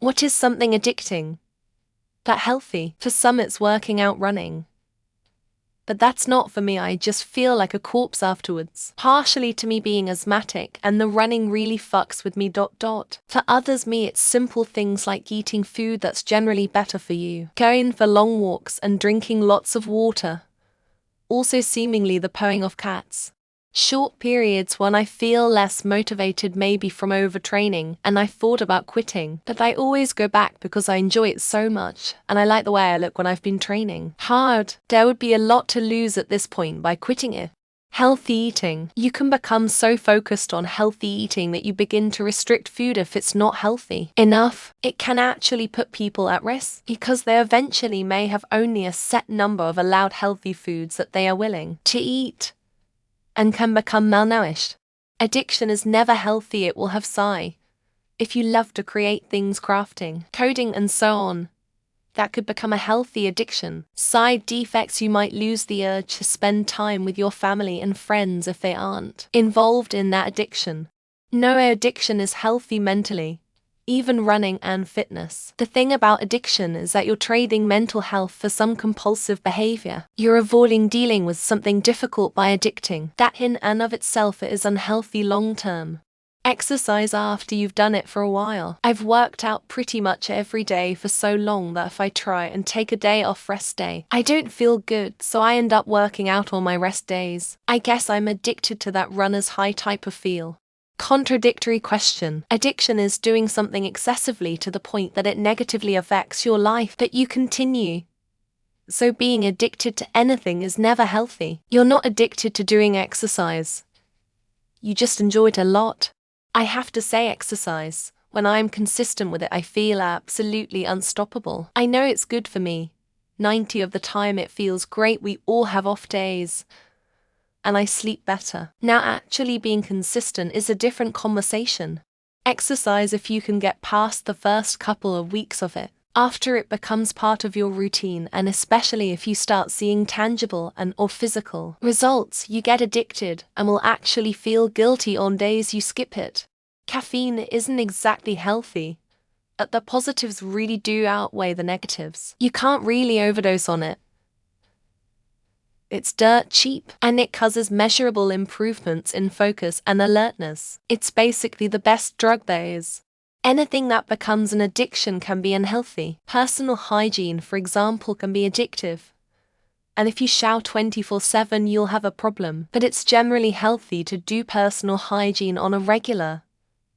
What is something addicting? That healthy? For some it's working out, running. But that's not for me. I just feel like a corpse afterwards. Partially to me being asthmatic and the running really fucks with me. For others, me, it's simple things like eating food that's generally better for you, going for long walks and drinking lots of water. Also seemingly the purring of cats. Short periods when I feel less motivated, maybe from overtraining, and I thought about quitting, but I always go back because I enjoy it so much, and I like the way I look when I've been training hard. There would be a lot to lose at this point by quitting it. Healthy eating. You can become so focused on healthy eating that you begin to restrict food if it's not healthy enough. It can actually put people at risk because they eventually may have only a set number of allowed healthy foods that they are willing to eat, and can become malnourished. Addiction is never healthy. It will have if you love to create things, crafting, coding and so on, that could become a healthy addiction. Side defects: you might lose the urge to spend time with your family and friends if they aren't involved in that addiction. No addiction is healthy mentally, even running and fitness. The thing about addiction is that you're trading mental health for some compulsive behavior. You're avoiding dealing with something difficult by addicting. That in and of itself is unhealthy long term. Exercise after you've done it for a while. I've worked out pretty much every day for so long that if I try and take a day off, rest day, I don't feel good, so I end up working out on my rest days. I guess I'm addicted to that runner's high type of feel. Contradictory question. Addiction is doing something excessively to the point that it negatively affects your life, but you continue. So being addicted to anything is never healthy. You're not addicted to doing exercise. You just enjoy it a lot. I have to say, exercise, when I'm consistent with it, I feel absolutely unstoppable. I know it's good for me. 90% of the time it feels great. We all have off days, and I sleep better. Now actually being consistent is a different conversation. Exercise if you can get past the first couple of weeks of it. After it becomes part of your routine, and especially if you start seeing tangible or physical results, you get addicted and will actually feel guilty on days you skip it. Caffeine isn't exactly healthy, but the positives really do outweigh the negatives. You can't really overdose on it. It's dirt cheap, and it causes measurable improvements in focus and alertness. It's basically the best drug there is. Anything that becomes an addiction can be unhealthy. Personal hygiene, for example, can be addictive. And if you shower 24/7, you'll have a problem. But it's generally healthy to do personal hygiene on a regular,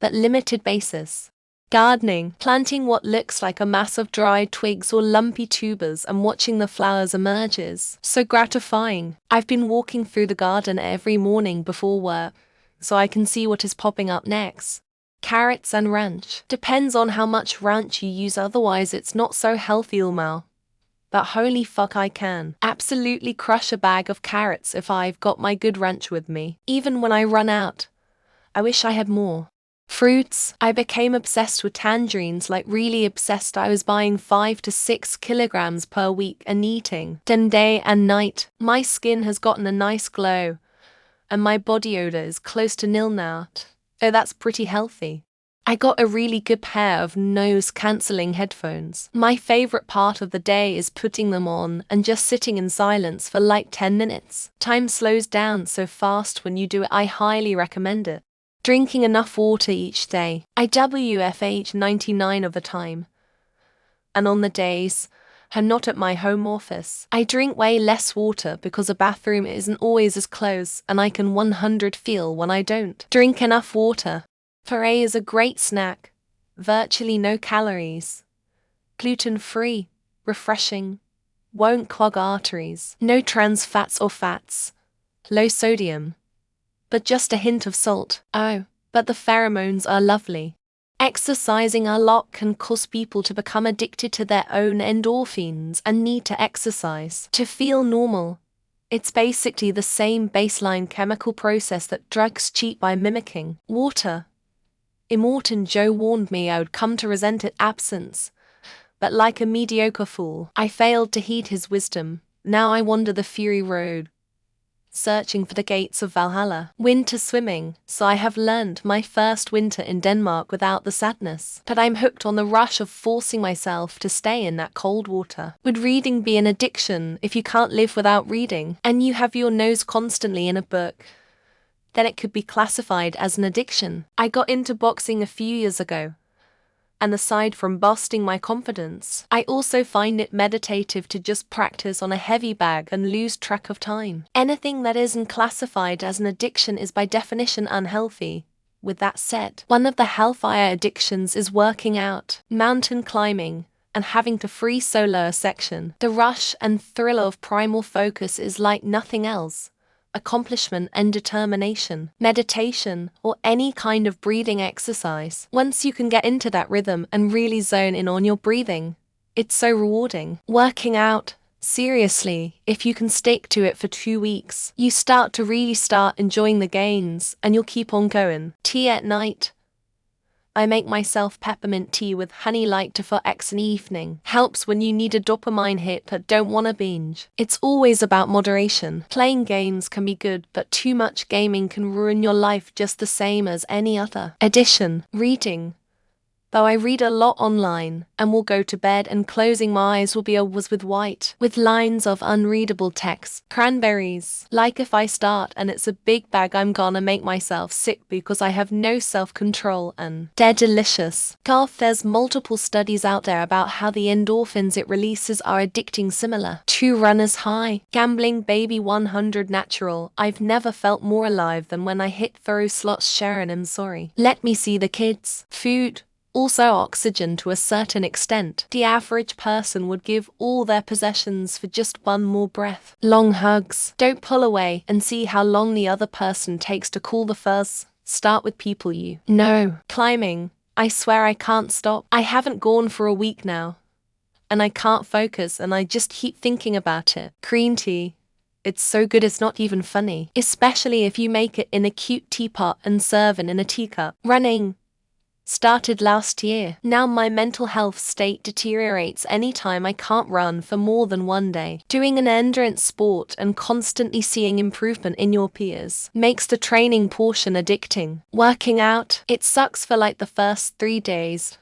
but limited basis. Gardening, planting what looks like a mass of dried twigs or lumpy tubers and watching the flowers emerge is so gratifying. I've been walking through the garden every morning before work, so I can see what is popping up next. Carrots and ranch. Depends on how much ranch you use, otherwise it's not so healthy, Ulmal. But holy fuck, I can absolutely crush a bag of carrots if I've got my good ranch with me. Even when I run out, I wish I had more. Fruits. I became obsessed with tangerines, like really obsessed. I was buying 5 to 6 kilograms per week and eating them day and night. My skin has gotten a nice glow, and my body odor is close to nil now. Oh, that's pretty healthy. I got a really good pair of noise-cancelling headphones. My favorite part of the day is putting them on and just sitting in silence for like 10 minutes. Time slows down so fast when you do it. I highly recommend it. Drinking enough water each day. I WFH 99% of the time. And on the days I'm not at my home office, I drink way less water because a bathroom isn't always as close, and I can 100% feel when I don't drink enough water. Puree is a great snack. Virtually no calories. Gluten-free, refreshing, won't clog arteries. No trans fats or fats. Low sodium, but just a hint of salt. Oh, but the pheromones are lovely. Exercising a lot can cause people to become addicted to their own endorphins and need to exercise to feel normal. It's basically the same baseline chemical process that drugs cheat by mimicking. Water. Immortan Joe warned me I would come to resent its absence, but like a mediocre fool, I failed to heed his wisdom. Now I wander the fury road, searching for the gates of Valhalla. Winter swimming, so I have learned my first winter in Denmark without the sadness. But I'm hooked on the rush of forcing myself to stay in that cold water. Would reading be an addiction if you can't live without reading, and you have your nose constantly in a book? Then it could be classified as an addiction. I got into boxing a few years ago, and aside from boosting my confidence, I also find it meditative to just practice on a heavy bag and lose track of time. Anything that isn't classified as an addiction is by definition unhealthy. With that said, one of the hellfire addictions is working out, mountain climbing, and having to free solo a section. The rush and thrill of primal focus is like nothing else. Accomplishment and determination, meditation, or any kind of breathing exercise. Once you can get into that rhythm and really zone in on your breathing, it's so rewarding. Working out, seriously, if you can stick to it for 2 weeks, you start enjoying the gains, and you'll keep on going. Tea at night. I make myself peppermint tea with honey light for an evening. Helps when you need a dopamine hit but don't want to binge. It's always about moderation. Playing games can be good, but too much gaming can ruin your life just the same as any other addiction. Reading. Though I read a lot online, and will go to bed and closing my eyes will be with white, with lines of unreadable text. Cranberries. Like if I start and it's a big bag, I'm gonna make myself sick because I have no self-control, and they're delicious. Golf. There's multiple studies out there about how the endorphins it releases are addicting, similar to runner's high. Gambling. Baby 100 natural. I've never felt more alive than when I hit throw slots. Sharon, I'm sorry. Let me see the kids. Food. Also oxygen to a certain extent. The average person would give all their possessions for just one more breath. Long hugs. Don't pull away and see how long the other person takes to cool the fuzz. Start with people you know. Climbing. I swear I can't stop. I haven't gone for a week now, and I can't focus and I just keep thinking about it. Green tea. It's so good it's not even funny. Especially if you make it in a cute teapot and serve it in a teacup. Running. Started last year. Now my mental health state deteriorates anytime I can't run for more than 1 day. Doing an endurance sport and constantly seeing improvement in your peers makes the training portion addicting. Working out. It sucks for like the first 3 days,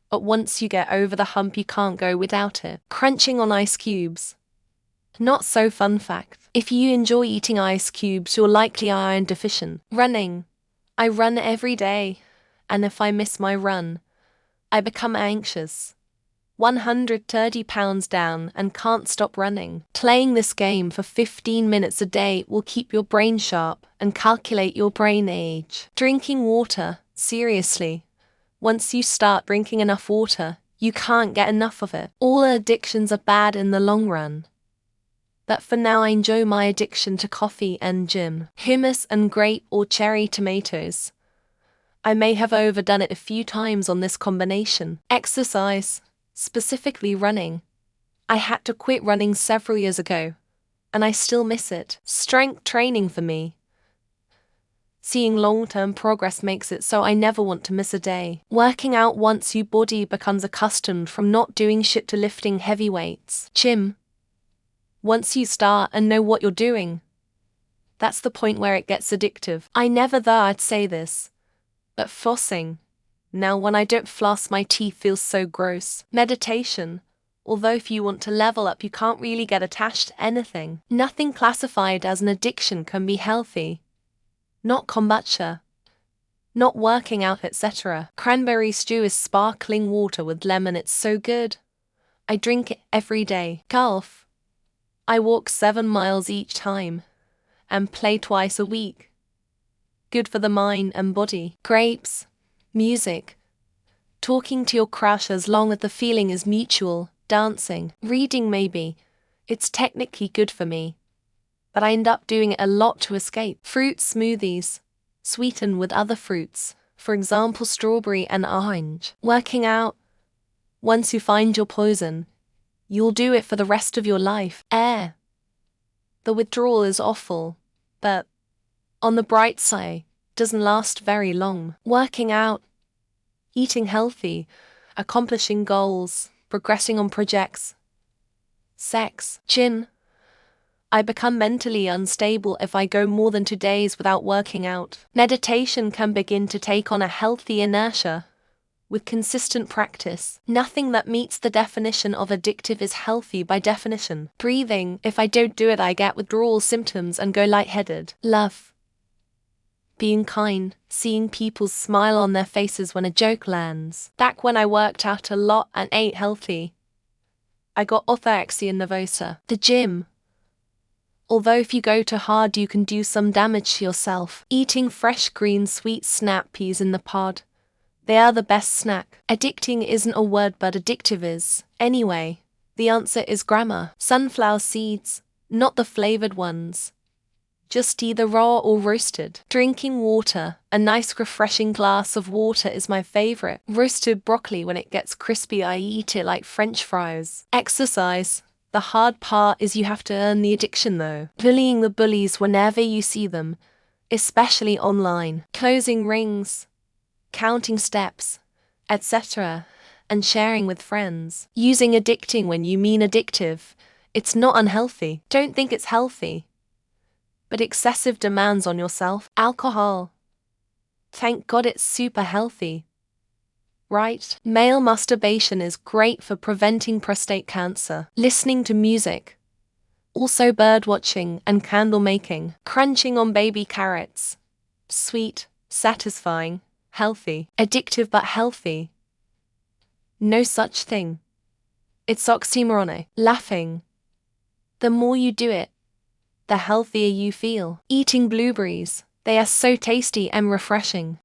but once you get over the hump you can't go without it. Crunching on ice cubes. Not so fun fact. If you enjoy eating ice cubes, you're likely iron deficient. Running. I run every day, and if I miss my run, I become anxious. 130 pounds down and can't stop running. Playing this game for 15 minutes a day will keep your brain sharp and calculate your brain age. Drinking water. Seriously. Once you start drinking enough water, you can't get enough of it. All addictions are bad in the long run, but for now I enjoy my addiction to coffee and gym. Hummus and grape or cherry tomatoes. I may have overdone it a few times on this combination. Exercise, specifically running. I had to quit running several years ago, and I still miss it. Strength training for me. Seeing long-term progress makes it so I never want to miss a day. Working out. Once your body becomes accustomed from not doing shit to lifting heavy weights. Gym. Once you start and know what you're doing, that's the point where it gets addictive. I never thought I'd say this, but flossing. Now when I don't floss, my teeth feel so gross. Meditation. Although if you want to level up, you can't really get attached to anything. Nothing classified as an addiction can be healthy. Not kombucha. Not working out, etc. Cranberry stew is sparkling water with lemon. It's so good. I drink it every day. Golf. I walk 7 miles each time and play twice a week. Good for the mind and body. Grapes. Music. Talking to your crush as long as the feeling is mutual. Dancing. Reading maybe. It's technically good for me, but I end up doing it a lot to escape. Fruit smoothies. Sweetened with other fruits. For example, strawberry and orange. Working out. Once you find your poison, you'll do it for the rest of your life. Air. The withdrawal is awful, but on the bright side, doesn't last very long. Working out. Eating healthy. Accomplishing goals. Progressing on projects. Sex. Gym. I become mentally unstable if I go more than 2 days without working out. Meditation can begin to take on a healthy inertia. With consistent practice, nothing that meets the definition of addictive is healthy by definition. Breathing, if I don't do it, I get withdrawal symptoms and go lightheaded. Love. Being kind, seeing people smile on their faces when a joke lands. Back when I worked out a lot and ate healthy, I got orthorexia nervosa. The gym. Although if you go too hard you can do some damage to yourself. Eating fresh green sweet snap peas in the pod. They are the best snack. Addicting isn't a word but addictive is. Anyway, the answer is grammar. Sunflower seeds, not the flavored ones. Just either raw or roasted. Drinking water, a nice refreshing glass of water is my favorite. Roasted broccoli, when it gets crispy I eat it like French fries. Exercise. The hard part is you have to earn the addiction though. Bullying the bullies whenever you see them, especially online. Closing rings, counting steps, etc., and sharing with friends. Using addicting when you mean addictive. It's not unhealthy. Don't think it's healthy. But excessive demands on yourself. Alcohol. Thank God it's super healthy. Right? Male masturbation is great for preventing prostate cancer. Listening to music. Also bird watching and candle making. Crunching on baby carrots. Sweet, satisfying, healthy. Addictive but healthy. No such thing. It's oxymoronic. Laughing. The more you do it, the healthier you feel. Eating blueberries. They are so tasty and refreshing.